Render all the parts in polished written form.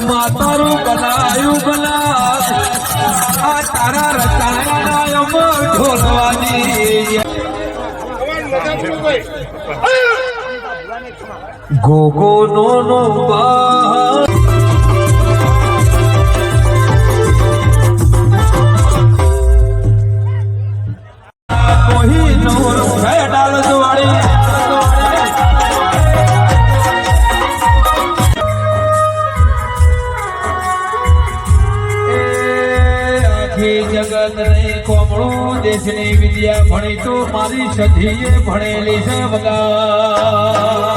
માતારું બનાયું બના આ તારા રચાયા ઢોલવાની ગોગો નો બા કોઈ નો ડાલ દોડી જગત ને કોમળું દેશની વિદ્યા ભણી તો મારી સધીએ ભણેલી છે વગા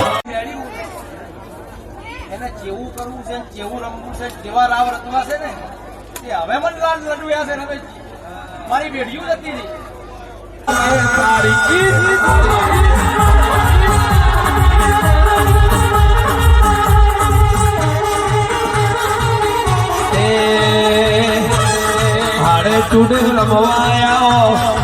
એને કેવું કરવું છે કેવું રમવું છે કેવા રાવ રચવા છે ને એ હવે મને લાલ લડવ્યા છે હવે મારી બેડિયું જતી હતી ચૂડ રમવાયા